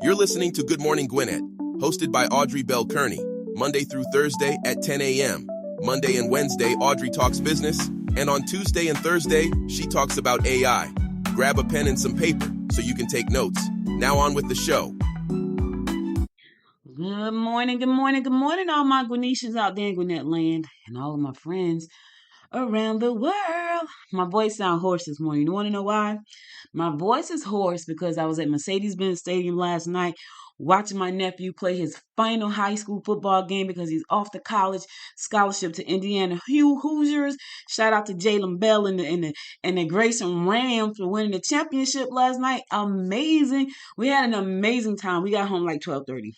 You're listening to Good Morning Gwinnett, hosted by Audrey Bell-Kearney, Monday through Thursday at 10 a.m. Monday and Wednesday, Audrey talks business, and on Tuesday and Thursday, she talks about AI. Grab a pen and some paper so you can take notes. Now on with the show. Good morning, good morning, good morning, all my Gwinnetians out there in Gwinnett land and all of my friends around the world. My voice sounds hoarse this morning. You want to know why? My voice is hoarse because I was at Mercedes-Benz Stadium last night watching my nephew play his final high school football game because he's off to college scholarship to Indiana Hoosiers. Shout out to Jalen Bell and the Grayson Rams for winning the championship last night. Amazing. We had an amazing time. We got home like 12:30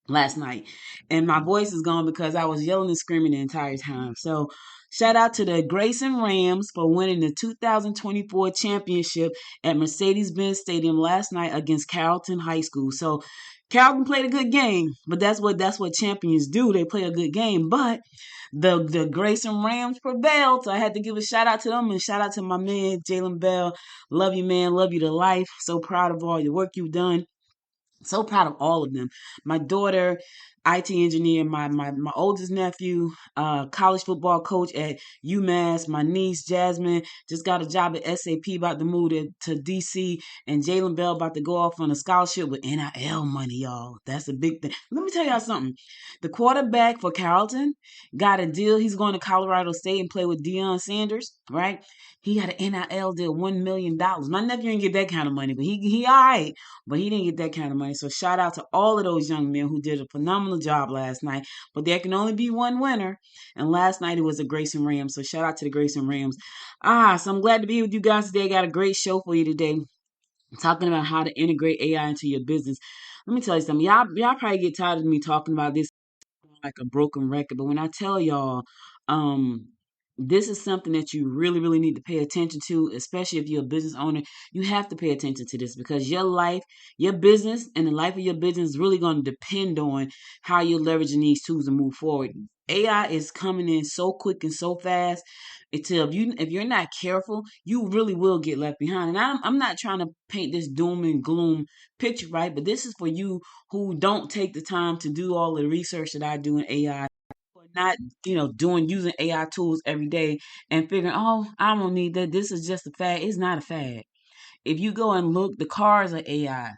last night, and my voice is gone because I was yelling and screaming the entire time. So shout out to the Grayson Rams for winning the 2024 championship at Mercedes-Benz Stadium last night against Carrollton High School. So Carrollton played a good game, but that's what champions do. They play a good game, but the Grayson Rams prevailed. So I had to give a shout out to them and shout out to my man Jalen Bell. Love you, man. Love you to life. So proud of all the work you've done. So proud of all of them. My daughter, IT engineer, my oldest nephew, college football coach at UMass, my niece Jasmine just got a job at SAP, about to move to DC, and Jalen Bell about to go off on a scholarship with NIL money, y'all. That's a big thing. Let me tell y'all something. The quarterback for Carrollton got a deal. He's going to Colorado State and play with Deion Sanders, right? He got an NIL deal, $1 million. My nephew didn't get that kind of money, but he all right, but he didn't get that kind of money. So shout out to all of those young men who did a phenomenal job last night. But there can only be one winner, and last night it was the Grayson Rams. So shout out to the Grayson Rams. So I'm glad to be with you guys today. I got a great show for you today, talking about how to integrate AI into your business. Let me tell you something. Y'all probably get tired of me talking about this like a broken record, but when I tell y'all, um, this is something that you really, really need to pay attention to, especially if you're a business owner. You have to pay attention to this because your life, your business, and the life of your business is really going to depend on how you're leveraging these tools to move forward. AI is coming in so quick and so fast. Until if you're not careful, you really will get left behind. And I'm not trying to paint this doom and gloom picture, right? But this is for you who don't take the time to do all the research that I do in AI, or not, doing using AI tools every day and figuring, oh, I don't need that. This is just a fad. It's not a fad. If you go and look, the cars are AI.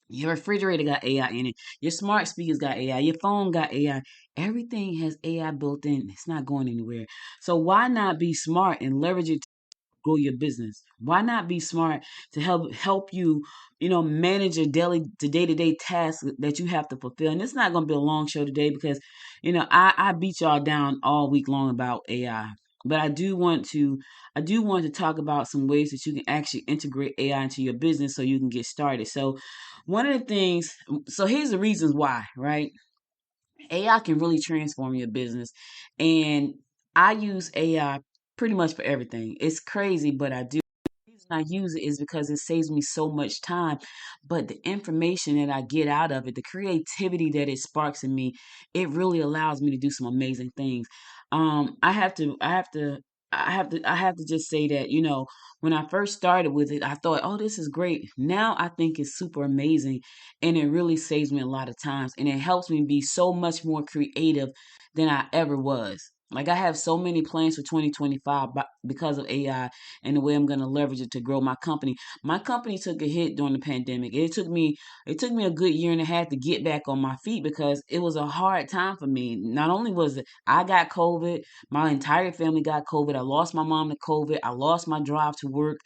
Your refrigerator got AI in it. Your smart speakers got AI. Your phone got AI. Everything has AI built in. It's not going anywhere. So why not be smart and leverage it grow your business? Why not be smart to help you, manage your the day-to-day tasks that you have to fulfill? And it's not going to be a long show today because, I beat y'all down all week long about AI. But I do want to talk about some ways that you can actually integrate AI into your business so you can get started. So one of the things, so here's the reasons why, right? AI can really transform your business. And I use AI pretty much for everything. It's crazy, but I do. The reason I use it is because it saves me so much time. But the information that I get out of it, the creativity that it sparks in me, it really allows me to do some amazing things. I have to just say that, when I first started with it, I thought, oh, this is great. Now I think it's super amazing, and it really saves me a lot of times, and it helps me be so much more creative than I ever was. Like I have so many plans for 2025 because of AI and the way I'm going to leverage it to grow my company. My company took a hit during the pandemic. It took me a good year and a half to get back on my feet because it was a hard time for me. Not only was it I got COVID, my entire family got COVID. I lost my mom to COVID. I lost my drive to work.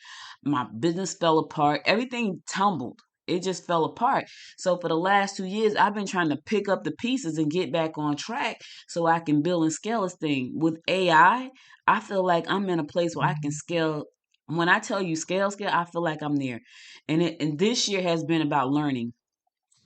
My business fell apart. Everything tumbled. It just fell apart. So for the last 2 years, I've been trying to pick up the pieces and get back on track so I can build and scale this thing. With I feel like I'm in a place where I can scale. When I tell you scale, I feel like I'm there. And this year has been about learning.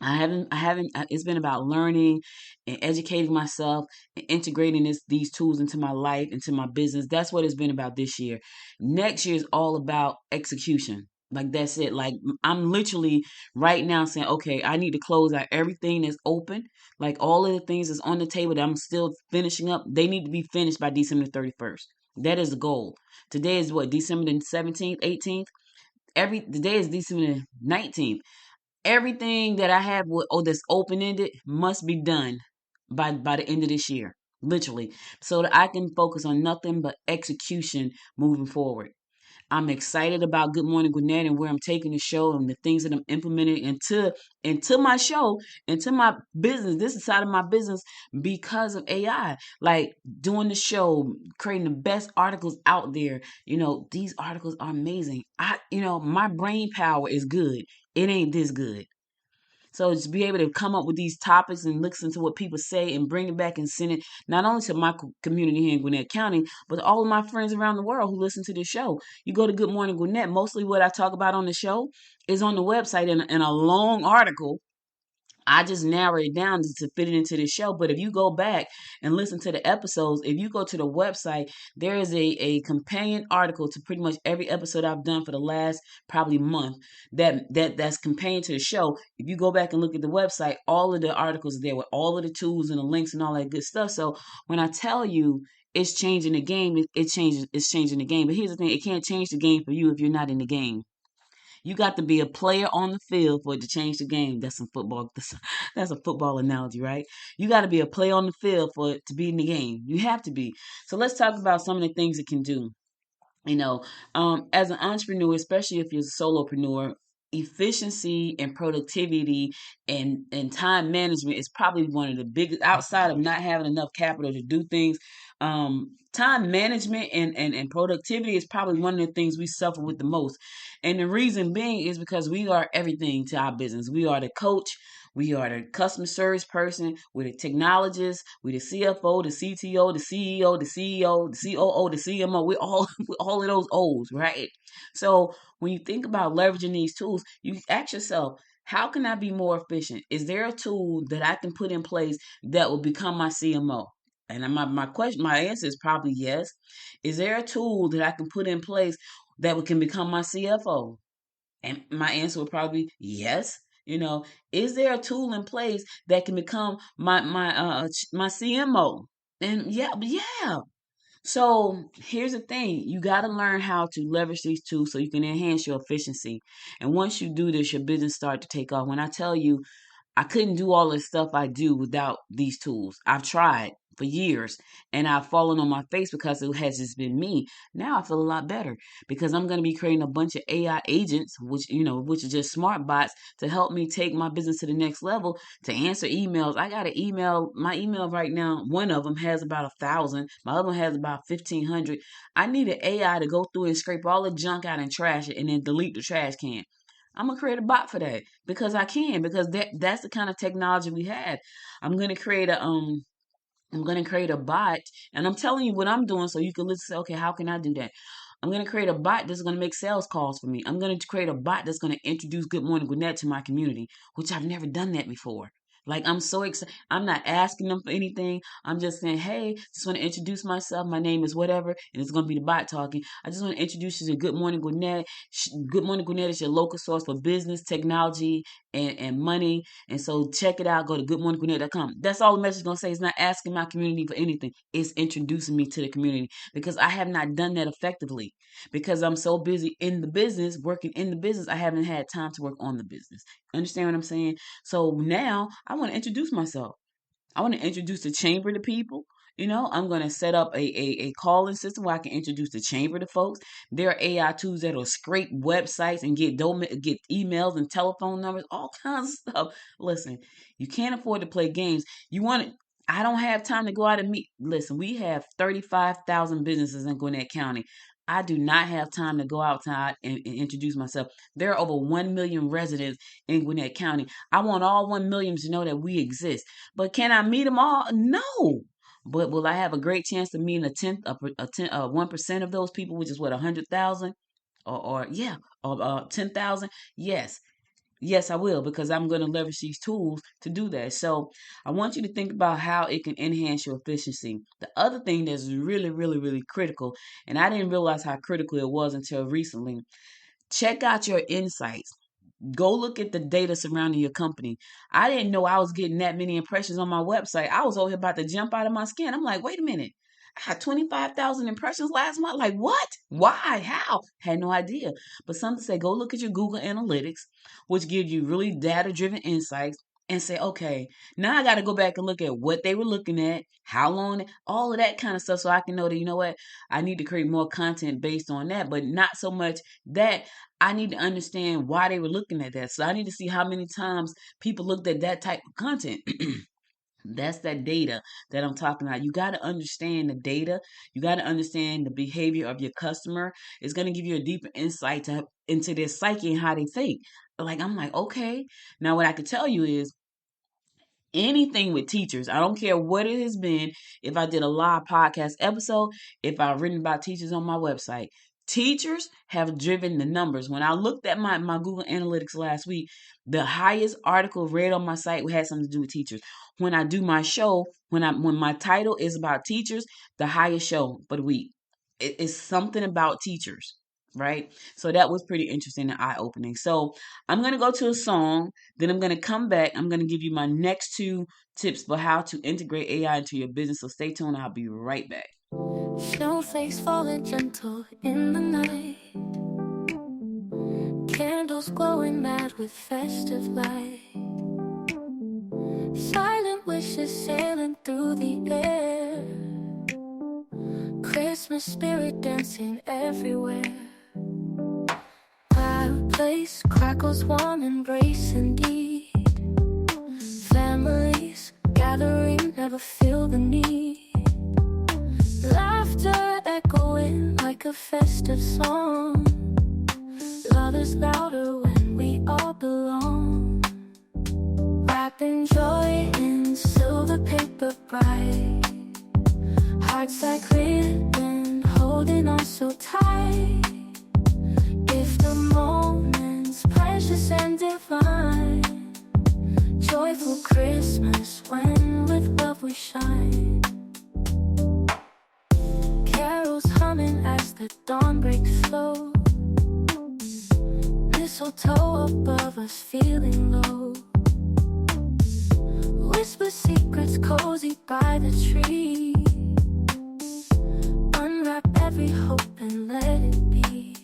It's been about learning and educating myself and integrating these tools into my life, into my business. That's what it's been about this year. Next year is all about execution. Like that's it. Like I'm literally right now saying, okay, I need to close out everything that's open. Like all of the things that's on the table that I'm still finishing up, they need to be finished by December 31st. That is the goal. Today is what, December the 17th, 18th? The day is December the 19th. Everything that I have that's open ended must be done by the end of this year, literally, so that I can focus on nothing but execution moving forward. I'm excited about Good Morning Gwinnett and where I'm taking the show and the things that I'm implementing into my show, into my business. This is side of my business because of AI. Like doing the show, creating the best articles out there. These articles are amazing. My brain power is good. It ain't this good. So to be able to come up with these topics and listen to what people say and bring it back and send it not only to my community here in Gwinnett County, but all of my friends around the world who listen to the show. You go to Good Morning Gwinnett, mostly what I talk about on the show is on the website in a long article. I just narrow it down to fit it into the show. But if you go back and listen to the episodes, if you go to the website, there is a companion article to pretty much every episode I've done for the last probably month that's companion to the show. If you go back and look at the website, all of the articles are there with all of the tools and the links and all that good stuff. So when I tell you it's changing the game, it's changing the game. But here's the thing, it can't change the game for you if you're not in the game. You got to be a player on the field for it to change the game. That's some football. That's a football analogy, right? You got to be a player on the field for it to be in the game. You have to be. So let's talk about some of the things it can do. As an entrepreneur, especially if you're a solopreneur, efficiency and productivity and time management is probably one of the biggest, outside of not having enough capital to do things. Time management and productivity is probably one of the things we suffer with the most. And the reason being is because we are everything to our business. We are the coach. We are the customer service person. We're the technologist. We're the CFO, the CTO, the CEO, the CEO, the COO, the CMO. We're all of those O's, right? So when you think about leveraging these tools, you ask yourself, how can I be more efficient? Is there a tool that I can put in place that will become my CMO? And my answer is probably yes. Is there a tool that I can put in place that can become my CFO? And my answer would probably be yes. Is there a tool in place that can become my CMO? And yeah. So here's the thing: you got to learn how to leverage these tools so you can enhance your efficiency. And once you do this, your business start to take off. When I tell you I couldn't do all the stuff I do without these tools. I've tried for years and I've fallen on my face because it has just been me. Now I feel a lot better because I'm going to be creating a bunch of AI agents, which are just smart bots to help me take my business to the next level, to answer emails. I got my email right now. One of them has about 1,000. My other one has about 1,500. I need an AI to go through and scrape all the junk out and trash it and then delete the trash can. I'm gonna create a bot for that because I can, because that's the kind of technology we have. I'm gonna create a bot, and I'm telling you what I'm doing so you can listen. Say, okay, how can I do that? I'm gonna create a bot that's gonna make sales calls for me. I'm gonna create a bot that's gonna introduce Good Morning Gwinnett to my community, which I've never done that before. Like I'm so excited. I'm not asking them for anything. I'm just saying, hey, just want to introduce myself. My name is whatever, and it's gonna be the bot talking. I just want to introduce you to Good Morning Gwinnett. Good Morning Gwinnett is your local source for business, technology, and money. And so check it out. Go to goodmorninggwinnett.com. That's all the message is gonna say. It's not asking my community for anything. It's introducing me to the community because I have not done that effectively because I'm so busy in the business, working in the business. I haven't had time to work on the business. Understand what I'm saying? So now I want to introduce myself. I want to introduce the chamber to people. I'm going to set up a calling system where I can introduce the chamber to folks. There are AI tools that will scrape websites and get emails and telephone numbers, all kinds of stuff. Listen, you can't afford to play games. I don't have time to go out and meet. Listen, we have 35,000 businesses in Gwinnett County. I do not have time to go outside and introduce myself. There are over 1 million residents in Gwinnett County. I want all 1 million to know that we exist. But can I meet them all? No. But will I have a great chance to meet 1% of those people, which is what, 100,000, or yeah, or 10,000? Yes, yes, I will, because I'm going to leverage these tools to do that. So I want you to think about how it can enhance your efficiency. The other thing that's really, really, really critical, and I didn't realize how critical it was until recently. Check out your insights. Go look at the data surrounding your company. I didn't know I was getting that many impressions on my website. I was over here about to jump out of my skin. I'm like, wait a minute. I had 25,000 impressions last month. Like, what? Why? How? Had no idea. But something say, go look at your Google Analytics, which gives you really data-driven insights, and say, okay, now I got to go back and look at what they were looking at, how long, all of that kind of stuff, so I can know that, you know what, I need to create more content based on that, but not so much that I need to understand why they were looking at that. So I need to see how many times people looked at that type of content. That's that data that I'm talking about. You got to understand the data. You got to understand the behavior of your customer. It's going to give you a deeper insight into their psyche and how they think. Like, I'm like, okay. Now, what I could tell you is anything with teachers. I don't care what it has been. If I did a live podcast episode, if I've written about teachers on my website, teachers have driven the numbers. When I looked at my Google Analytics last week, the highest article read on my site had something to do with teachers. When I do my show, when my title is about teachers, the highest show for the week. It's something about teachers, right? So that was pretty interesting and eye opening. So I'm gonna go to a song, then I'm gonna come back. I'm gonna give you my next two tips for how to integrate AI into your business. So stay tuned. I'll be right back. Snowflakes falling gentle in the night, candles glowing mad with festive light, silent wishes sailing through the air, Christmas spirit dancing everywhere. Fireplace crackles warm, embrace indeed, families gathering, never feel the need, laughter echoing like a festive song, love is louder when we all belong, wrapping joy in silver paper bright, hearts like ribbon holding on so tight, if the moment's precious and divine, joyful Christmas when with love we shine, carols humming as the dawn breaks slow, mistletoe above us feeling low, whisper secrets cozy by the tree, unwrap every hope and let it be,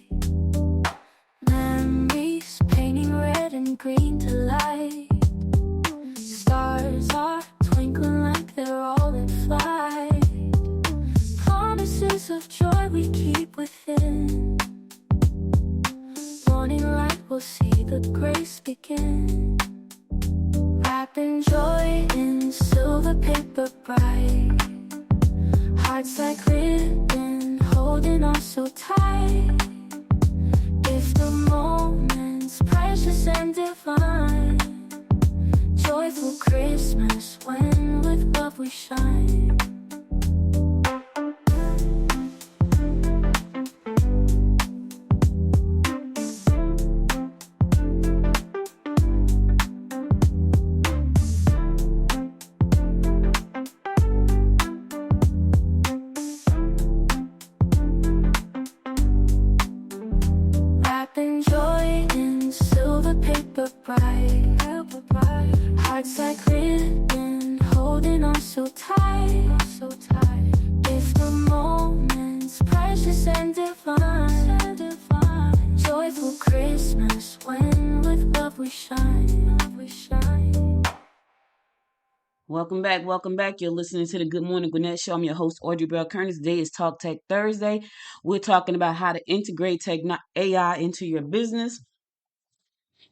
memories painting red and green to light, stars are twinkling like they're all in flight, promises of joy we keep within, morning light will see the grace begin, wrapping joy in silver paper bright, hearts like ribbon holding on so tight, if the moment's precious and divine, joyful Christmas when with love we shine. Wrapping joy in silver paper bright, hearts like ribbon holding on so tight, if the moment's precious and divine, joyful Christmas when with love we shine. Welcome back. Welcome back. You're listening to the Good Morning Gwinnett Show. I'm your host, Audrey Bell-Kearney. Today is Talk Tech Thursday. We're talking about how to integrate AI into your business.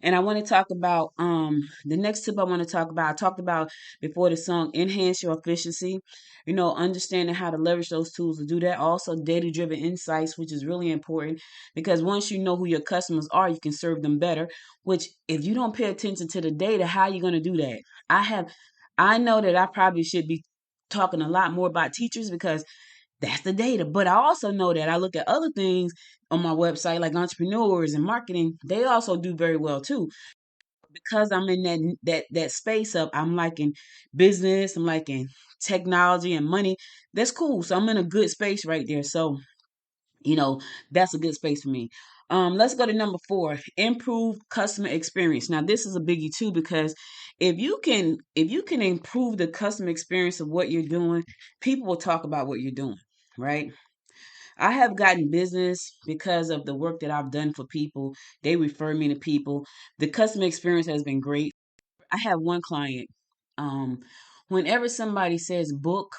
And I want to talk about the next tip I want to talk about. I talked about before the song, enhance your efficiency. You know, understanding how to leverage those tools to do that. Also, data-driven insights, which is really important because once you know who your customers are, you can serve them better. Which, if you don't pay attention to the data, how are you going to do that? I know that I probably should be talking a lot more about teachers because that's the data. But I also know that I look at other things on my website, like entrepreneurs and marketing. They also do very well too. Because I'm in that space of I'm liking business, I'm liking technology and money. That's cool. So I'm in a good space right there. So that's a good space for me. Let's go to number 4, improve customer experience. Now, this is a biggie too, because if you can improve the customer experience of what you're doing, people will talk about what you're doing. right? I have gotten business because of the work that I've done for people. They refer me to people. The customer experience has been great. I have one client. Um, Whenever somebody says book,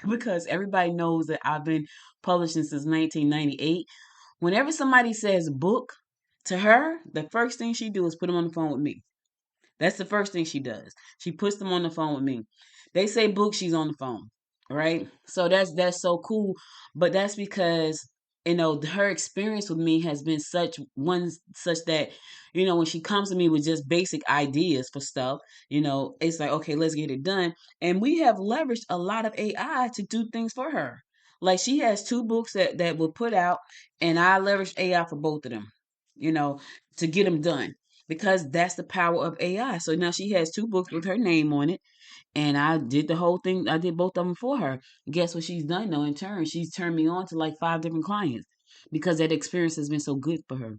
because everybody knows that I've been publishing since 1998. Whenever somebody says book to her, the first thing she do is put them on the phone with me. That's the first thing she does. She puts them on the phone with me. They say book, she's on the phone, right? So that's so cool. But that's because her experience with me has been such that when she comes to me with just basic ideas for stuff, it's like, okay, let's get it done. And we have leveraged a lot of AI to do things for her. Like, she has two books that were put out, and I leveraged AI for both of them, you know, to get them done, because that's the power of AI. So now she has two books with her name on it, and I did the whole thing. I did both of them for her. Guess what she's done though? In turn, she's turned me on to like 5 different clients because that experience has been so good for her.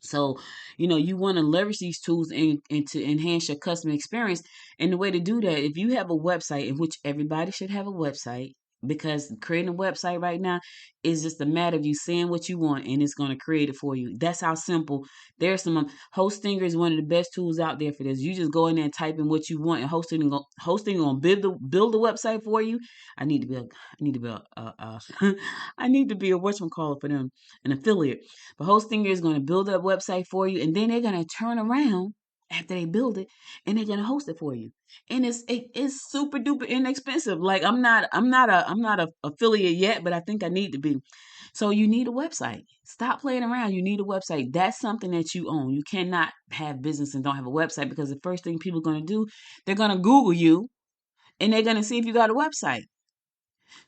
So, you want to leverage these tools and to enhance your customer experience. And the way to do that, if you have a website, in which everybody should have a website, because creating a website right now is just a matter of you saying what you want and it's going to create it for you. That's how simple. There's some Hostinger is one of the best tools out there for this. You just go in there and type in what you want, and hosting going to build the website for you. I need to be a I need to be I need to be a whatchamacallit for them, an affiliate. But Hostinger is going to build that website for you, and then they're going to turn around after they build it, and they're going to host it for you. And it's super duper inexpensive. Like, I'm not a affiliate yet, but I think I need to be. So you need a website. Stop playing around. You need a website. That's something that you own. You cannot have business and don't have a website, because the first thing people are going to do, they're going to Google you, and they're going to see if you got a website.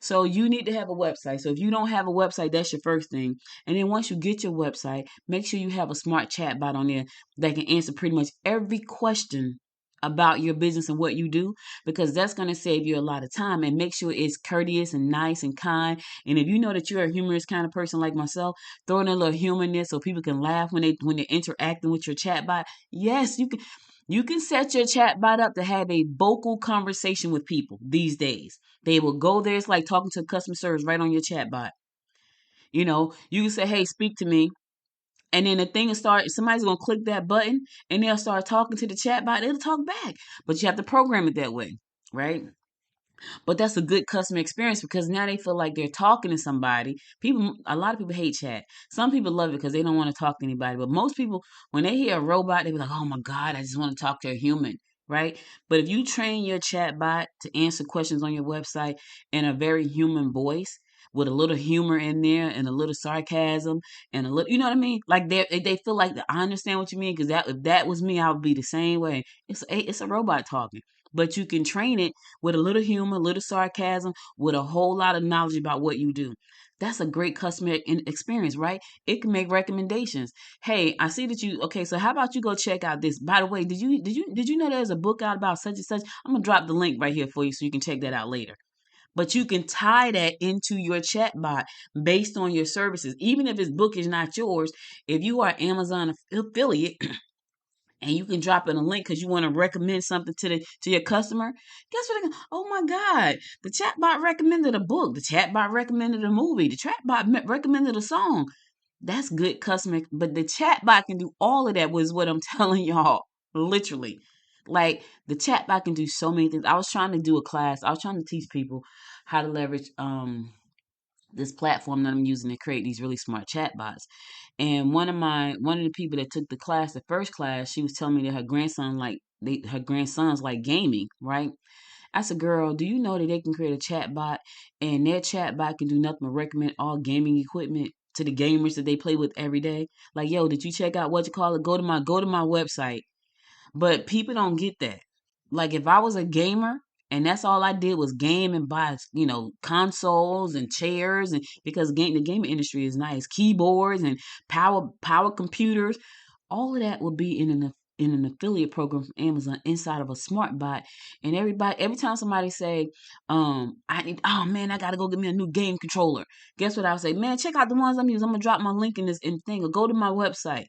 So you need to have a website. So if you don't have a website, that's your first thing. And then once you get your website, make sure you have a smart chat bot on there that can answer pretty much every question about your business and what you do, because that's going to save you a lot of time. And make sure it's courteous and nice and kind. And if you know that you're a humorous kind of person like myself, throw in a little humor in there so people can laugh when they're interacting with your chat bot. Yes, you can set your chat bot up to have a vocal conversation with people these days. They will go there. It's like talking to customer service right on your chat bot. You can say, hey, speak to me. And then the thing will start, somebody's going to click that button and they'll start talking to the chat bot. It'll talk back. But you have to program it that way, right? But that's a good customer experience, because now they feel like they're talking to somebody. A lot of people hate chat. Some people love it because they don't want to talk to anybody. But most people, when they hear a robot, they be like, oh my God, I just want to talk to a human, right? But if you train your chat bot to answer questions on your website in a very human voice, with a little humor in there and a little sarcasm and a little, you know what I mean? Like they feel like, I understand what you mean, because if that was me, I would be the same way. It's a robot talking, but you can train it with a little humor, a little sarcasm, with a whole lot of knowledge about what you do. That's a great customer experience, right? It can make recommendations. Hey, I see that you. Okay, so how about you go check out this? By the way, did you know there's a book out about such and such? I'm gonna drop the link right here for you so you can check that out later. But you can tie that into your chatbot based on your services, even if this book is not yours. If you are Amazon affiliate, and you can drop in a link because you want to recommend something to your customer. Guess what? Oh my God! The chatbot recommended a book. The chatbot recommended a movie. The chatbot recommended a song. That's good customer. But the chatbot can do all of that. Was what I'm telling y'all. Literally, like, the chatbot can do so many things. I was trying to do a class. I was trying to teach people how to leverage this platform that I'm using to create these really smart chatbots. And one of the people that took the class, the first class, she was telling me that her grandsons like gaming, right? I said, girl, do you know that they can create a chatbot, and their chatbot can do nothing but recommend all gaming equipment to the gamers that they play with every day? Like, yo, did you check out what you call it? Go to my website. But people don't get that. Like, if I was a gamer and that's all I did was game and buy, consoles and chairs, and because the gaming industry is nice, keyboards and power computers, all of that will be in an affiliate program from Amazon inside of a smart bot. And every time somebody say, oh man, I gotta go get me a new game controller. Guess what I would say? Man, check out the ones I'm using. I'm gonna drop my link in this thing, or go to my website.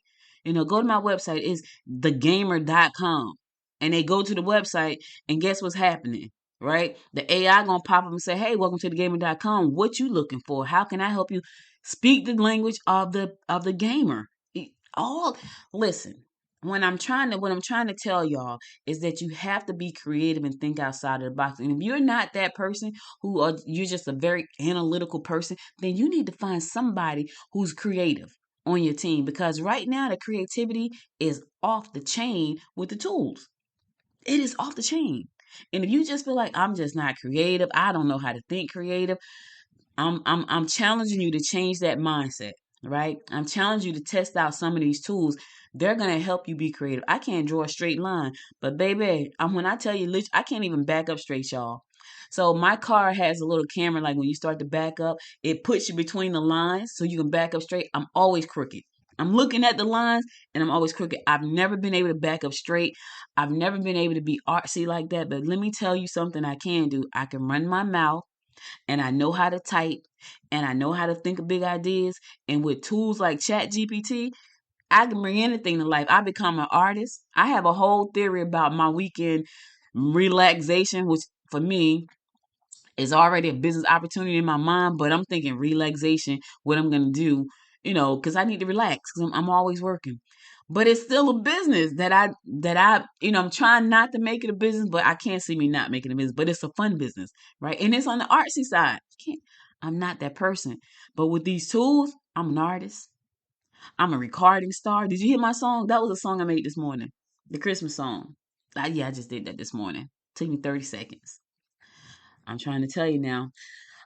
Go to my website. It's thegamer.com. And they go to the website, and guess what's happening? right? The AI gonna pop up and say, "Hey, welcome to thegamer.com. What you looking for? How can I help you speak the language of the gamer?" All listen. What I'm trying to tell y'all is that you have to be creative and think outside of the box. And if you're not that person you're just a very analytical person, then you need to find somebody who's creative on your team, because right now the creativity is off the chain with the tools. It is off the chain. And if you just feel like I'm just not creative, I don't know how to think creative, I'm challenging you to change that mindset, right? I'm challenging you to test out some of these tools. They're gonna help you be creative. I can't draw a straight line, but baby, when I tell you, I can't even back up straight, y'all. So my car has a little camera, like when you start to back up, it puts you between the lines so you can back up straight. I'm always crooked. I'm looking at the lines and I'm always crooked. I've never been able to back up straight. I've never been able to be artsy like that. But let me tell you something I can do. I can run my mouth, and I know how to type, and I know how to think of big ideas. And with tools like ChatGPT, I can bring anything to life. I become an artist. I have a whole theory about my weekend relaxation, which for me is already a business opportunity in my mind, but I'm thinking relaxation, what I'm going to do, because I need to relax because I'm always working. But it's still a business I'm trying not to make it a business, but I can't see me not making it a business, but it's a fun business, right? And it's on the artsy side. I'm not that person. But with these tools, I'm an artist. I'm a recording star. Did you hear my song? That was a song I made this morning. The Christmas song. Yeah, I just did that this morning. Took me 30 seconds. I'm trying to tell you now.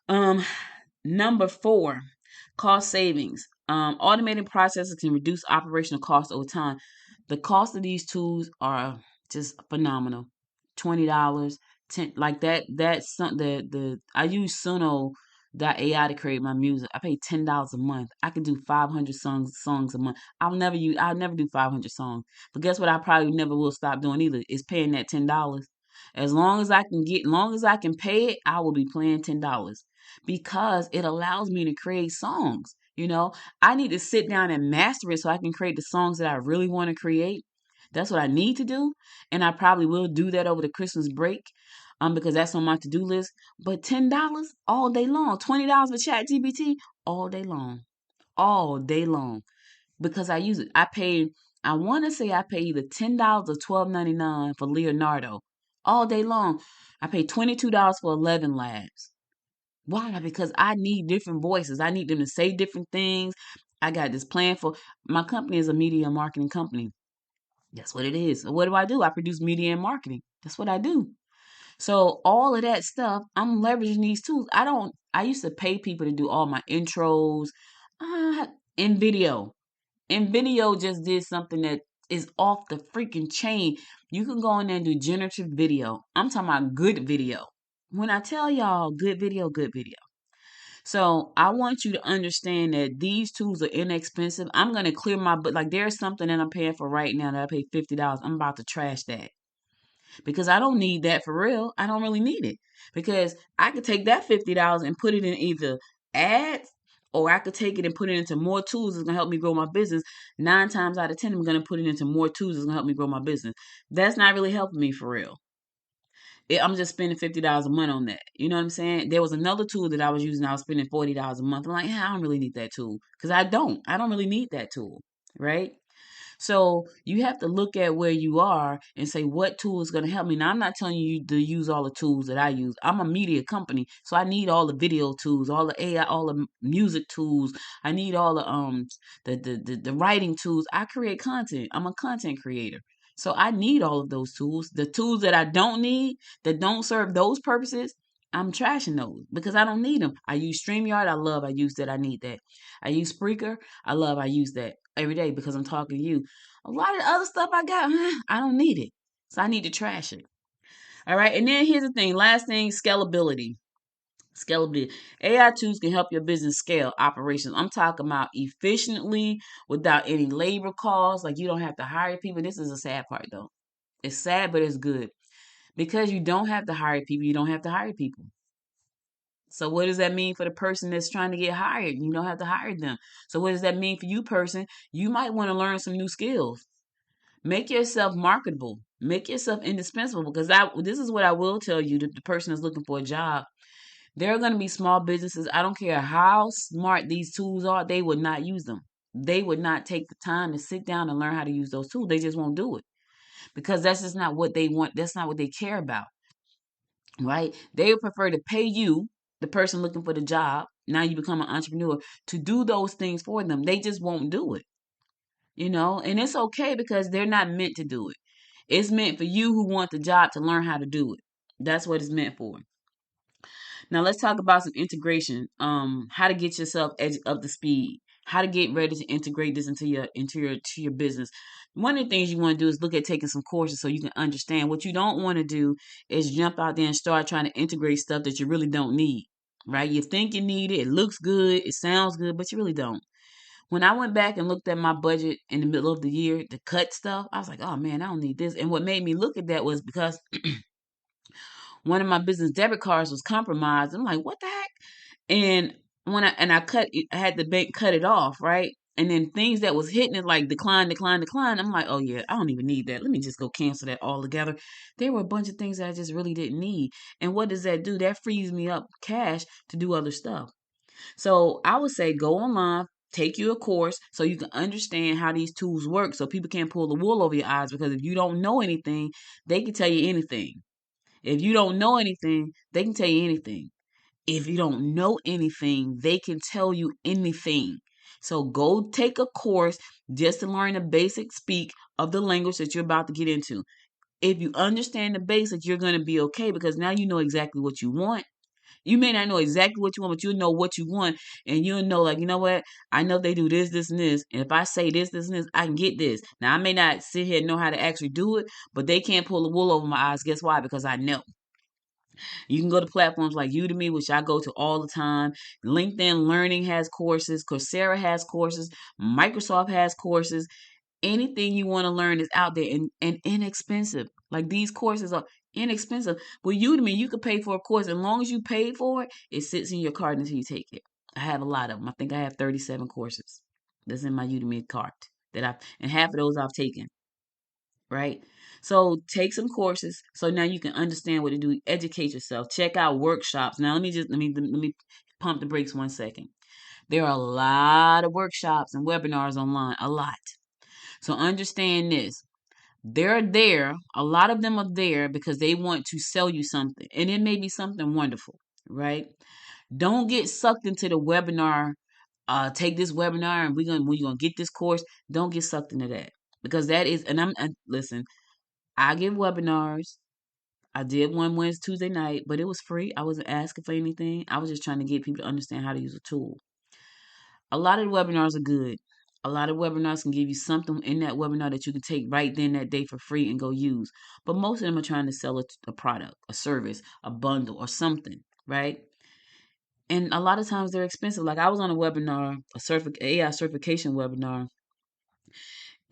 Um, Number 4, cost savings. Automating processes can reduce operational costs over time. The cost of these tools are just phenomenal. $20, 10, like that. That's some the I use Suno.ai to create my music. I pay $10 a month. I can do 500 songs a month. I'll never do 500 songs. But guess what? I probably never will stop doing either. Is paying that $10. Long as I can pay it, I will be paying $10 because it allows me to create songs. I need to sit down and master it so I can create the songs that I really want to create. That's what I need to do. And I probably will do that over the Christmas break. Because that's on my to-do list. But $10 all day long, $20 for ChatGPT all day long. All day long. Because I use it. I want to say I pay either $10 or $12.99 for Leonardo all day long. I pay $22 for 11 Labs. Why? Because I need different voices. I need them to say different things. I got this plan for my company is a media and marketing company. That's what it is. So what do? I produce media and marketing. That's what I do. So all of that stuff, I'm leveraging these tools. I used to pay people to do all my intros in video. And video just did something that is off the freaking chain. You can go in there and do generative video. I'm talking about good video. When I tell y'all good video, good video. So I want you to understand that these tools are inexpensive. I'm gonna clear my but like there's something that I'm paying for right now that I paid $50. I'm about to trash that because I don't need that for real. I don't really need it because I could take that $50 and put it in either ads, or I could take it and put it into more tools that's gonna help me grow my business. 9 times out of 10, I'm gonna put it into more tools that's gonna help me grow my business. That's not really helping me for real. I'm just spending $50 a month on that. You know what I'm saying? There was another tool that I was using. I was spending $40 a month. I'm like, I don't really need that tool because I don't. I don't really need that tool, right? So you have to look at where you are and say, what tool is going to help me? Now, I'm not telling you to use all the tools that I use. I'm a media company, so I need all the video tools, all the AI, all the music tools. I need all the writing tools. I create content. I'm a content creator. So I need all of those tools. The tools that I don't need, that don't serve those purposes, I'm trashing those because I don't need them. I use StreamYard. I use that. I need that. I use Spreaker. I use that every day because I'm talking to you. A lot of the other stuff I got, I don't need it. So I need to trash it. All right. And then here's the thing. Last thing, scalability. Scalability. AI tools can help your business scale operations. I'm talking about efficiently without any labor costs. Like you don't have to hire people. This is a sad part though. It's sad, but it's good. Because you don't have to hire people, you don't have to hire people. So what does that mean for the person that's trying to get hired? You don't have to hire them. So what does that mean for you, person? You might want to learn some new skills. Make yourself marketable. Make yourself indispensable, because this is what I will tell you, the person that's looking for a job. There are going to be small businesses. I don't care how smart these tools are, they would not use them. They would not take the time to sit down and learn how to use those tools. They just won't do it because that's just not what they want. That's not what they care about, right? They would prefer to pay you, the person looking for the job. Now you become an entrepreneur, to do those things for them. They just won't do it, and it's okay because they're not meant to do it. It's meant for you who want the job to learn how to do it. That's what it's meant for. Now let's talk about some integration. How to get yourself up to speed. How to get ready to integrate this into your business. One of the things you want to do is look at taking some courses so you can understand. What you don't want to do is jump out there and start trying to integrate stuff that you really don't need. Right? You think you need it. It looks good. It sounds good, but you really don't. When I went back and looked at my budget in the middle of the year to cut stuff, I was like, oh man, I don't need this. And what made me look at that was because one of my business debit cards was compromised. I'm like, what the heck? And I had the bank cut it off, right? And then things that was hitting it like decline, decline, decline. I'm like, oh yeah, I don't even need that. Let me just go cancel that altogether. There were a bunch of things that I just really didn't need. And what does that do? That frees me up cash to do other stuff. So I would say go online, take you a course so you can understand how these tools work so people can't pull the wool over your eyes, because if you don't know anything, they can tell you anything. If you don't know anything, they can tell you anything. If you don't know anything, they can tell you anything. So go take a course just to learn the basic speak of the language that you're about to get into. If you understand the basics, you're going to be okay because now you know exactly what you want. You may not know exactly what you want, but you'll know what you want. And you'll know, like, you know what? I know they do this, this, and this. And if I say this, this, and this, I can get this. Now, I may not sit here and know how to actually do it, but they can't pull the wool over my eyes. Guess why? Because I know. You can go to platforms like Udemy, which I go to all the time. LinkedIn Learning has courses. Coursera has courses. Microsoft has courses. Anything you want to learn is out there and inexpensive. Like these courses are inexpensive. With Udemy, you could pay for a course. As long as you pay for it, it sits in your cart until you take it. I have a lot of them. I think I have 37 courses that's in my Udemy cart and half of those I've taken. Right? So take some courses so now you can understand what to do. Educate yourself. Check out workshops. Now let me pump the brakes 1 second. There are a lot of workshops and webinars online. A lot. So understand this. They're there. A lot of them are there because they want to sell you something. And it may be something wonderful, right? Don't get sucked into the webinar. Take this webinar and we're gonna get this course. Don't get sucked into that. Because that is, listen, I give webinars. I did one Wednesday, Tuesday night, but it was free. I wasn't asking for anything. I was just trying to get people to understand how to use a tool. A lot of the webinars are good. A lot of webinars can give you something in that webinar that you can take right then that day for free and go use. But most of them are trying to sell a product, a service, a bundle, or something, right? And a lot of times they're expensive. Like I was on a webinar, AI certification webinar,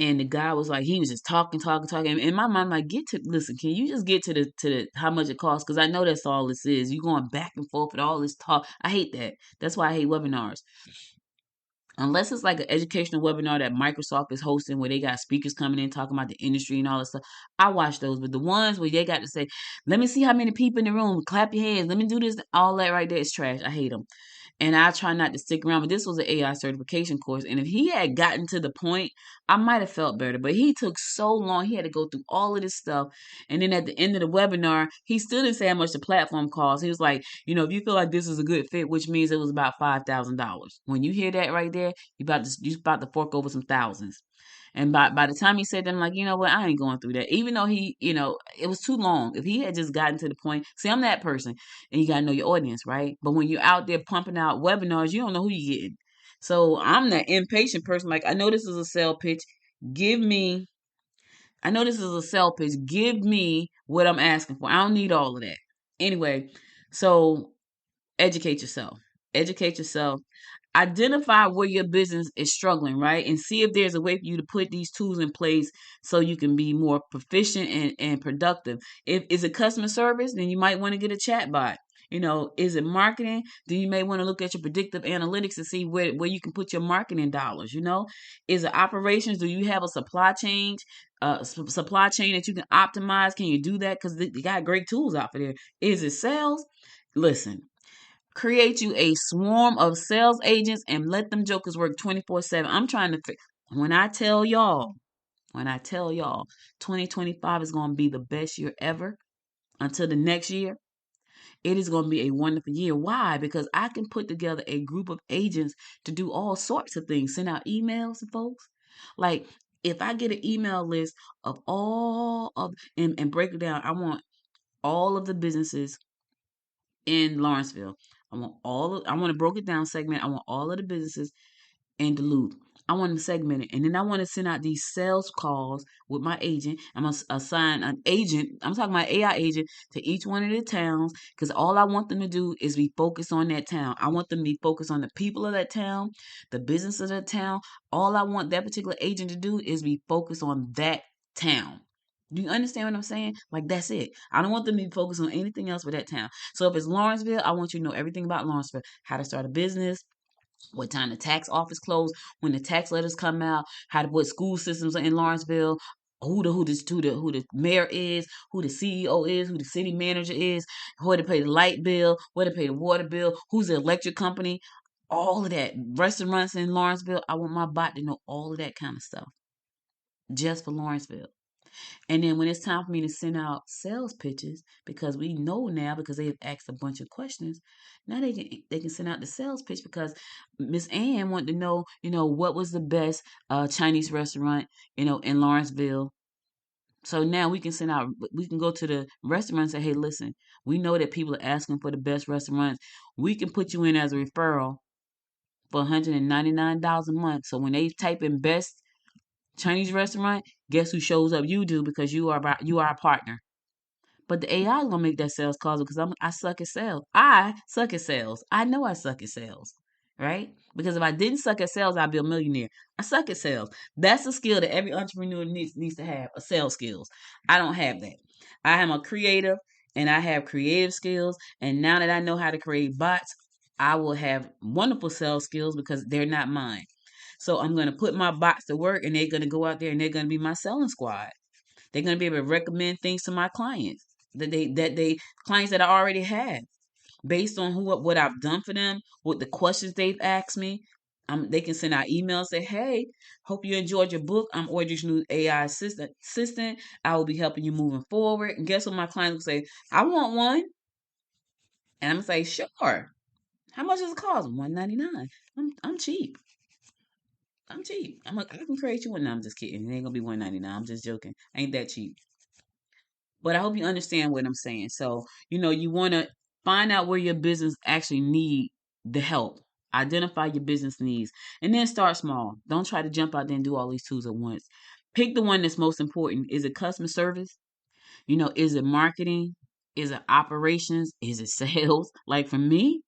and the guy was like, he was just talking. And in my mind, like, listen, can you just get to the how much it costs? Because I know that's all this is. You going back and forth with all this talk. I hate that. That's why I hate webinars. Unless it's like an educational webinar that Microsoft is hosting where they got speakers coming in talking about the industry and all that stuff, I watch those. But the ones where they got to say, let me see how many people in the room, clap your hands, let me do this, all that right there is trash. I hate them. And I try not to stick around. But this was an AI certification course. And if he had gotten to the point, I might have felt better. But he took so long. He had to go through all of this stuff. And then at the end of the webinar, he still didn't say how much the platform costs. He was like, if you feel like this is a good fit, which means it was about $5,000. When you hear that right there, you about to fork over some thousands. And by the time he said that, I'm like, you know what? I ain't going through that. Even though it was too long. If he had just gotten to the point, see, I'm that person, and you got to know your audience, right? But when you're out there pumping out webinars, you don't know who you're getting. So I'm that impatient person. Like, I know this is a sell pitch. I know this is a sell pitch. Give me what I'm asking for. I don't need all of that. Anyway, so educate yourself. Educate yourself. Identify where your business is struggling, right? And see if there's a way for you to put these tools in place so you can be more proficient and productive. If it's a customer service, then you might want to get a chat bot. Is it marketing? Then you may want to look at your predictive analytics to see where you can put your marketing dollars. Is it operations? Do you have a supply chain that you can optimize? Can you do that? Because they got great tools out there. Is it sales? Listen, create you a swarm of sales agents and let them jokers work 24/7. I'm trying to when I tell y'all, 2025 is going to be the best year ever until the next year. It is going to be a wonderful year. Why? Because I can put together a group of agents to do all sorts of things, send out emails to folks. Like if I get an email list of all of and break it down, I want all of the businesses in Lawrenceville. I want to broke it down segment. I want all of the businesses in Duluth. I want to segment it. And then I want to send out these sales calls with my agent. I'm going to assign an agent. I'm talking about AI agent to each one of the towns because all I want them to do is be focused on that town. I want them to be focused on the people of that town, the business of that town. All I want that particular agent to do is be focused on that town. Do you understand what I'm saying? Like, that's it. I don't want them to be focused on anything else but that town. So if it's Lawrenceville, I want you to know everything about Lawrenceville, how to start a business, what time the tax office closed, when the tax letters come out, what school systems are in Lawrenceville, who the mayor is, who the CEO is, who the city manager is, where to pay the light bill, where to pay the water bill, who's the electric company, all of that. Restaurants in Lawrenceville, I want my bot to know all of that kind of stuff just for Lawrenceville. And then when it's time for me to send out sales pitches, because we know now because they've asked a bunch of questions, now they can send out the sales pitch because Miss Ann wanted to know, what was the best Chinese restaurant, in Lawrenceville. So now we can go to the restaurant and say, hey, listen, we know that people are asking for the best restaurants. We can put you in as a referral for $199 a month. So when they type in best Chinese restaurant, guess who shows up? You do because you are a partner. But the AI is gonna make that sales call because I suck at sales. I suck at sales. I know I suck at sales, right? Because if I didn't suck at sales, I'd be a millionaire. I suck at sales. That's a skill that every entrepreneur needs to have, a sales skills. I don't have that. I am a creative and I have creative skills. And now that I know how to create bots, I will have wonderful sales skills because they're not mine. So I'm going to put my bots to work and they're going to go out there and they're going to be my selling squad. They're going to be able to recommend things to my clients that clients that I already have based on what I've done for them, what the questions they've asked me. They can send out emails, say, hey, hope you enjoyed your book. I'm Audrey's new AI assistant. I will be helping you moving forward. And guess what my clients will say? I want one. And I'm going to say, sure. How much does it cost? $199. I'm cheap. I'm cheap. I can create you one. No, I'm just kidding. It ain't gonna be $199. I'm just joking. I ain't that cheap. But I hope you understand what I'm saying. So, you wanna find out where your business actually need the help. Identify your business needs. And then start small. Don't try to jump out there and do all these tools at once. Pick the one that's most important. Is it customer service? Is it marketing? Is it operations? Is it sales? Like for me,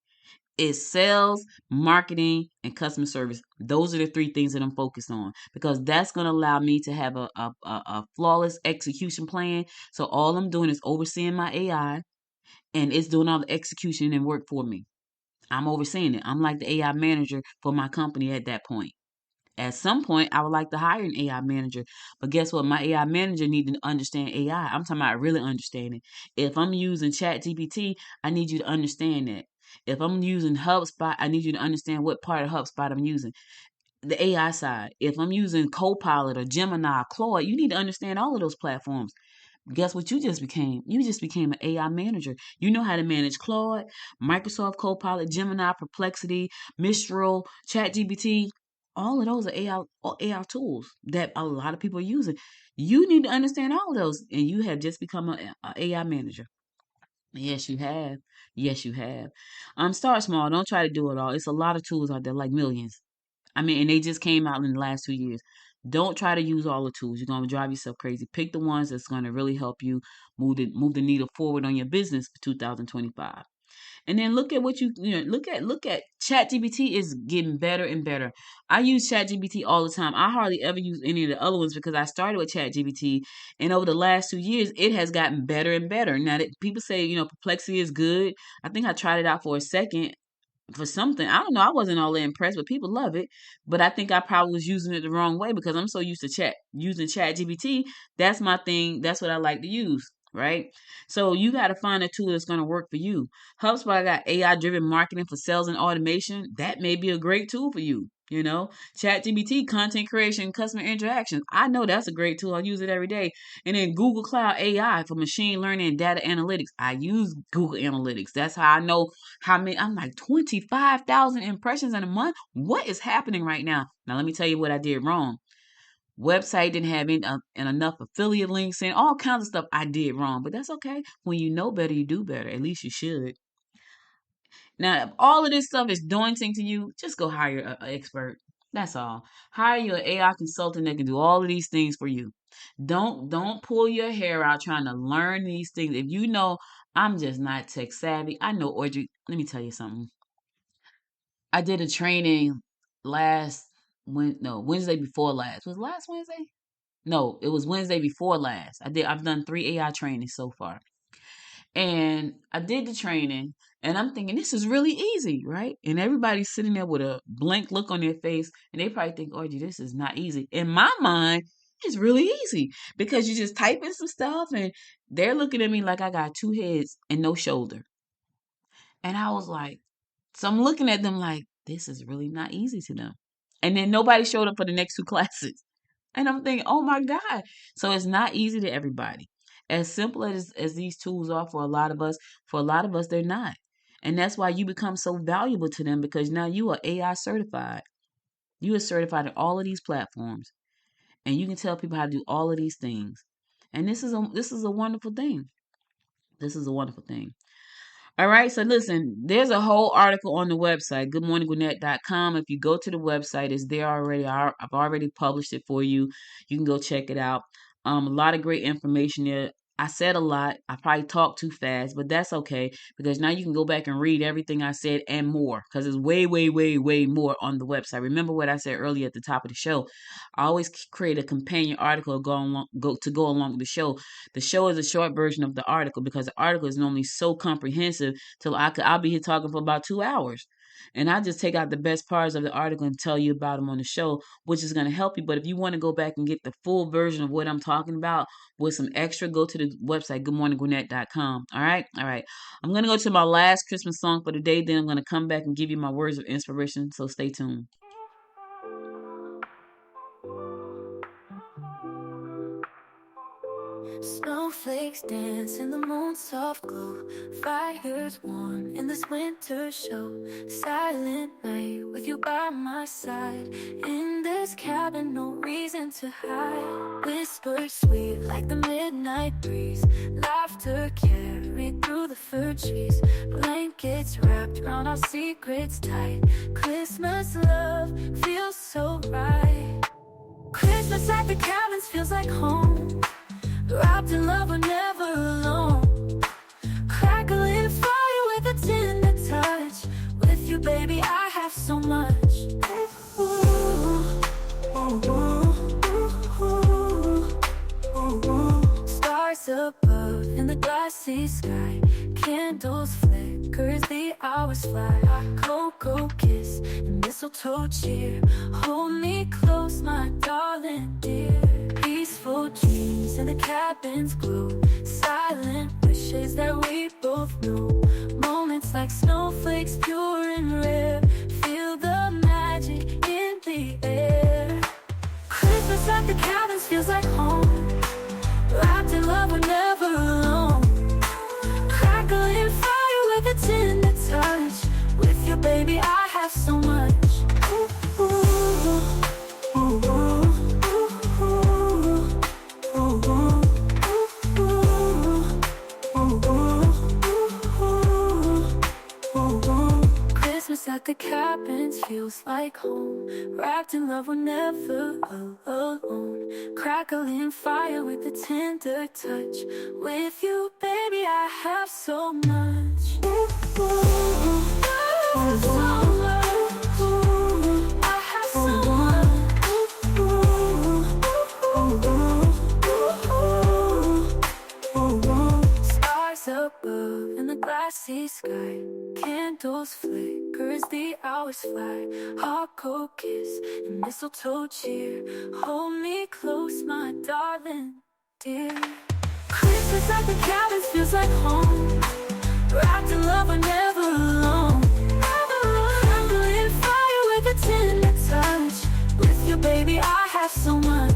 is sales, marketing, and customer service. Those are the three things that I'm focused on because that's going to allow me to have a flawless execution plan. So all I'm doing is overseeing my AI and it's doing all the execution and work for me. I'm overseeing it. I'm like the AI manager for my company at that point. At some point, I would like to hire an AI manager. But guess what? My AI manager needs to understand AI. I'm talking about really understanding. If I'm using ChatGPT, I need you to understand that. If I'm using HubSpot, I need you to understand what part of HubSpot I'm using. The AI side. If I'm using Copilot or Gemini or Claude, you need to understand all of those platforms. Guess what you just became? You just became an AI manager. You know how to manage Claude, Microsoft Copilot, Gemini, Perplexity, Mistral, ChatGPT. All of those are AI tools that a lot of people are using. You need to understand all of those, and you have just become an AI manager. Yes, you have. Yes, you have. Start small. Don't try to do it all. It's a lot of tools out there, like millions. I mean, and they just came out in the last 2 years. Don't try to use all the tools. You're gonna drive yourself crazy. Pick the ones that's gonna really help you move the needle forward on your business for 2025. And then look at what look at ChatGPT is getting better and better. I use ChatGPT all the time. I hardly ever use any of the other ones because I started with ChatGPT, and over the last 2 years, it has gotten better and better. Now that people say, Perplexity is good, I think I tried it out for a second for something. I don't know. I wasn't all that impressed, but people love it. But I think I probably was using it the wrong way because I'm so used to using ChatGPT. That's my thing. That's what I like to use. Right. So you got to find a tool that's going to work for you. HubSpot got AI driven marketing for sales and automation. That may be a great tool for you. ChatGPT, content creation, customer interactions. I know that's a great tool. I use it every day. And then Google Cloud AI for machine learning and data analytics. I use Google Analytics. That's how I know how many. I'm like 25,000 impressions in a month. What is happening right now? Now, let me tell you what I did wrong. Website didn't have enough affiliate links and all kinds of stuff I did wrong. But that's okay. When you know better, you do better. At least you should. Now, if all of this stuff is daunting to you, just go hire an expert. That's all. Hire you an AI consultant that can do all of these things for you. Don't pull your hair out trying to learn these things. If you know I'm just not tech savvy, I know Audrey. Let me tell you something. I did a training Wednesday before last. Was it last Wednesday? No, it was Wednesday before last. I've done 3 AI trainings so far. And I did the training, and I'm thinking this is really easy, right? And everybody's sitting there with a blank look on their face, and they probably think, "Audrey, this is not easy." In my mind, it's really easy because you just type in some stuff, and they're looking at me like I got 2 heads and no shoulder. And I was like, so I'm looking at them like this is really not easy to them. And then nobody showed up for the next 2 classes. And I'm thinking, oh my God. So it's not easy to everybody. As simple as these tools are for a lot of us, they're not. And that's why you become so valuable to them because now you are AI certified. You are certified in all of these platforms. And you can tell people how to do all of these things. And this is a wonderful thing. This is a wonderful thing. All right, so listen, there's a whole article on the website, goodmorninggwinnett.com. If you go to the website, it's there already. I've already published it for you. You can go check it out. A lot of great information there. I said a lot. I probably talked too fast, but that's okay because now you can go back and read everything I said and more because it's way, way, way, way more on the website. Remember what I said earlier at the top of the show. I always create a companion article to go along with the show. The show is a short version of the article because the article is normally so comprehensive till I'll be here talking for about 2 hours. And I just take out the best parts of the article and tell you about them on the show, which is going to help you. But if you want to go back and get the full version of what I'm talking about with some extra, go to the website, goodmorninggwinnett.com. All right? All right. I'm going to go to my last Christmas song for the day. Then I'm going to come back and give you my words of inspiration. So stay tuned. Snowflakes dance in the moon's soft glow. Fires warm in this winter show. Silent night with you by my side. In this cabin, no reason to hide. Whispers sweet like the midnight breeze. Laughter carried through the fir trees. Blankets wrapped around our secrets tight. Christmas love feels so right. Christmas at the cabins feels like home. Wrapped in love, we're never alone. Crackling fire with a tender touch. With you, baby, I have so much. Ooh, ooh, ooh, ooh. Stars above in the glassy sky. Candles flicker as the hours fly. Our cocoa kiss and mistletoe cheer. Hold me close, my darling dear. Peaceful dreams in the cabin's glow. Silent wishes that we both know. Moments like snowflakes, pure and rare. Feel the magic in the air. Christmas at the cabins feels like home. Wrapped in love, we're never alone. Crackling fire with a tender touch. With you, baby, I have so much. Ooh, ooh, ooh, ooh. At the cabins feels like home. Wrapped in love, we're never alone. Crackling fire with a tender touch. With you, baby, I have so much. Stars above in the glassy sky, candles flicker as the hours fly. Hot cold kiss and mistletoe cheer. Hold me close, my darling dear. Christmas at the cabins feels like home. Wrapped in love, we're never alone. Crumbling fire with a tender touch. With you, baby, I have so much.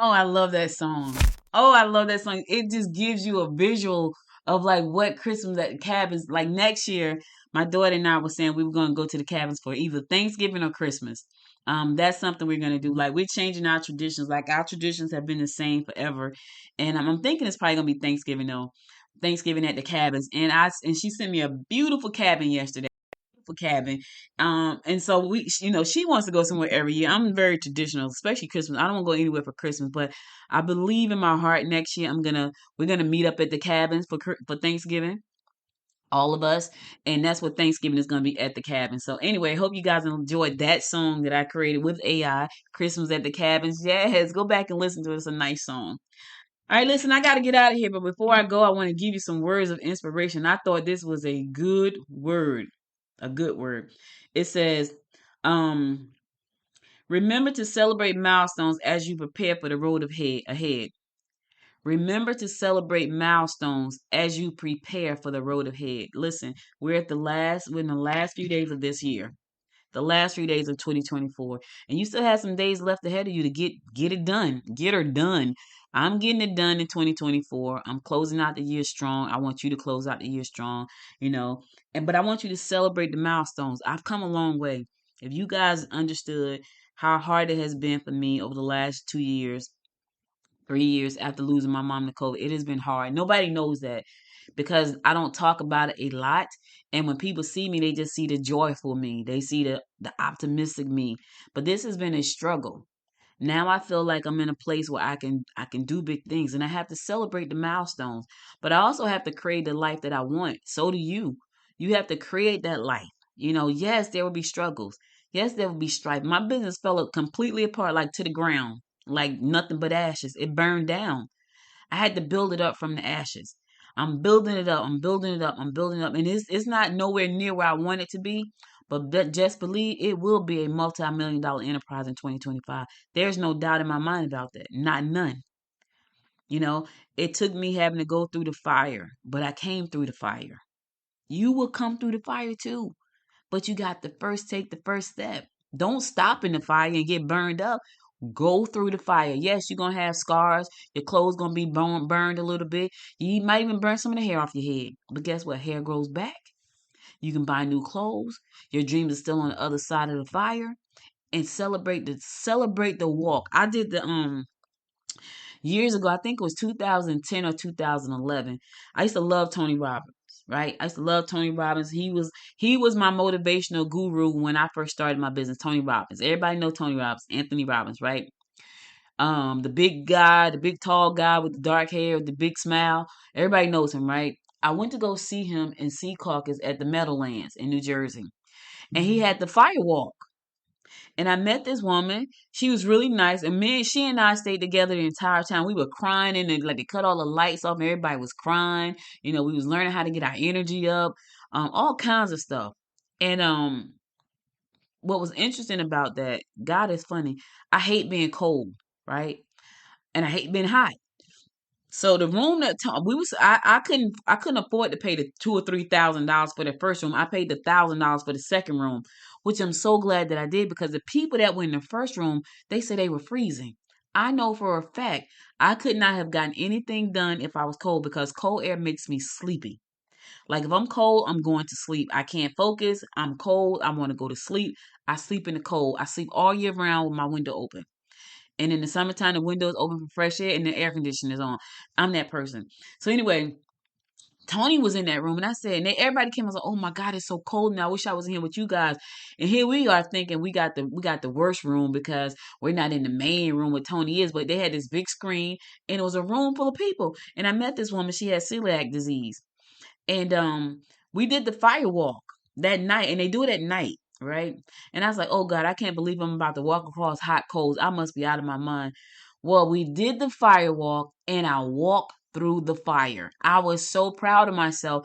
Oh, I love that song. Oh, I love that song. It just gives you a visual of like what Christmas at the cabins like next year. My daughter and I were saying we were going to go to the cabins for either Thanksgiving or Christmas. That's something we're going to do. Like we're changing our traditions. Like our traditions have been the same forever, and I'm thinking it's probably going to be Thanksgiving though. Thanksgiving at the cabins, and she sent me a beautiful cabin yesterday. Cabin. And so she wants to go somewhere every year. I'm very traditional, especially Christmas. I don't want to go anywhere for Christmas, but I believe in my heart next year we're gonna meet up at the cabins for Thanksgiving. All of us, and that's what Thanksgiving is going to be at the cabin. So anyway, hope you guys enjoyed that song that I created with AI, Christmas at the Cabins. Yes, go back and listen to it. It's a nice song. All right, listen, I got to get out of here, but before I go, I want to give you some words of inspiration. I thought this was a good word. A good word. It says, um, remember to celebrate milestones as you prepare for the road ahead. Remember to celebrate milestones as you prepare for the road ahead. Listen, we're in the last few days of this year, the last 3 days of 2024, and you still have some days left ahead of you to get it done, get her done. I'm getting it done in 2024. I'm closing out the year strong. I want you to close out the year strong, but I want you to celebrate the milestones. I've come a long way. If you guys understood how hard it has been for me over the last 2 years, 3 years after losing my mom to COVID, it has been hard. Nobody knows that because I don't talk about it a lot. And when people see me, they just see the joyful me. They see the optimistic me. But this has been a struggle. Now I feel like I'm in a place where I can do big things and I have to celebrate the milestones. But I also have to create the life that I want. So do you. You have to create that life. Yes, there will be struggles. Yes, there will be strife. My business fell completely apart, like to the ground, like nothing but ashes. It burned down. I had to build it up from the ashes. I'm building it up. I'm building it up. I'm building it up. And it's not nowhere near where I want it to be. But just believe it will be a multi-million dollar enterprise in 2025. There's no doubt in my mind about that. Not none. You know, it took me having to go through the fire, but I came through the fire. You will come through the fire too. But you got to first take the first step. Don't stop in the fire and get burned up. Go through the fire. Yes, you're going to have scars. Your clothes going to be burned a little bit. You might even burn some of the hair off your head. But guess what? Hair grows back. You can buy new clothes. Your dreams are still on the other side of the fire. And celebrate the walk. I did the years ago, I think it was 2010 or 2011. I used to love Tony Robbins, right? I used to love Tony Robbins. He was my motivational guru when I first started my business. Tony Robbins. Everybody know Tony Robbins, Anthony Robbins, right? The big guy, the big tall guy with the dark hair, the big smile. Everybody knows him, right? I went to go see him in Sea Caucus at the Meadowlands in New Jersey. And he had the firewalk. And I met this woman. She was really nice. And she and I stayed together the entire time. We were crying and like they cut all the lights off and everybody was crying. We was learning how to get our energy up, all kinds of stuff. And what was interesting about that, God is funny. I hate being cold, right? And I hate being hot. So the room that we was, I couldn't afford to pay the $2,000 or $3,000 for the first room. I paid the $1,000 for the second room, which I'm so glad that I did because the people that were in the first room, they said they were freezing. I know for a fact I could not have gotten anything done if I was cold because cold air makes me sleepy. Like if I'm cold, I'm going to sleep. I can't focus. I'm cold. I want to go to sleep. I sleep in the cold. I sleep all year round with my window open. And in the summertime, the windows open for fresh air and the air conditioner is on. I'm that person. So anyway, Tony was in that room, and I said, and everybody came. I was like, "Oh my God, it's so cold now. I wish I was in here with you guys." And here we are thinking we got the worst room because we're not in the main room where Tony is, but they had this big screen, and it was a room full of people. And I met this woman. She had celiac disease, and we did the firewalk that night, and they do it at night, right? And I was like, "Oh God, I can't believe I'm about to walk across hot coals. I must be out of my mind." Well, we did the firewalk, and I walked through the fire. I was so proud of myself.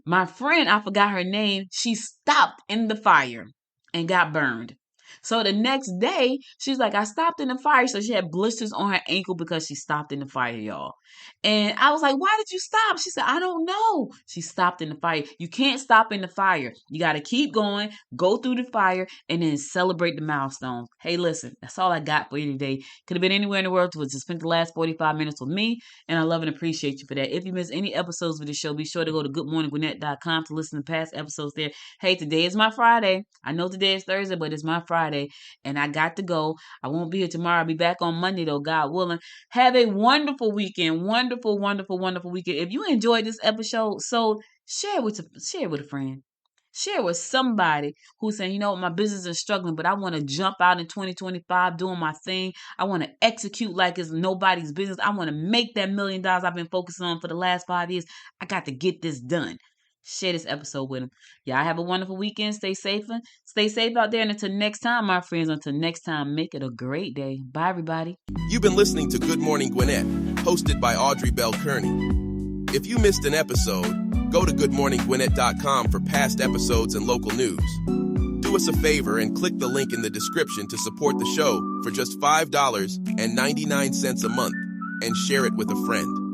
My friend, I forgot her name, she stopped in the fire and got burned. So the next day, she's like, I stopped in the fire. So she had blisters on her ankle because she stopped in the fire, y'all. And I was like, why did you stop? She said, I don't know. She stopped in the fire. You can't stop in the fire. You got to keep going, go through the fire, and then celebrate the milestones. Hey, listen, that's all I got for you today. Could have been anywhere in the world to just spend the last 45 minutes with me, and I love and appreciate you for that. If you miss any episodes of the show, be sure to go to goodmorninggwinnett.com to listen to past episodes there. Hey, today is my Friday. I know today is Thursday, but it's my Friday, and I got to go. I won't be here tomorrow. I'll be back on Monday, though, God willing. Have a wonderful weekend. Wonderful, wonderful, wonderful weekend. If you enjoyed this episode, so share with a friend. Share with somebody who's saying, you know, my business is struggling, but I want to jump out in 2025 doing my thing. I want to execute like it's nobody's business. I want to make that $1 million I've been focusing on for the last 5 years. I got to get this done. Share this episode with them. Y'all have a wonderful weekend. Stay safe out there. And until next time, my friends, until next time, make it a great day. Bye, everybody. You've been listening to Good Morning Gwinnett, hosted by Audrey Bell-Kearney. If you missed an episode, go to goodmorninggwinnett.com for past episodes and local news. Do us a favor and click the link in the description to support the show for just $5.99 a month and share it with a friend.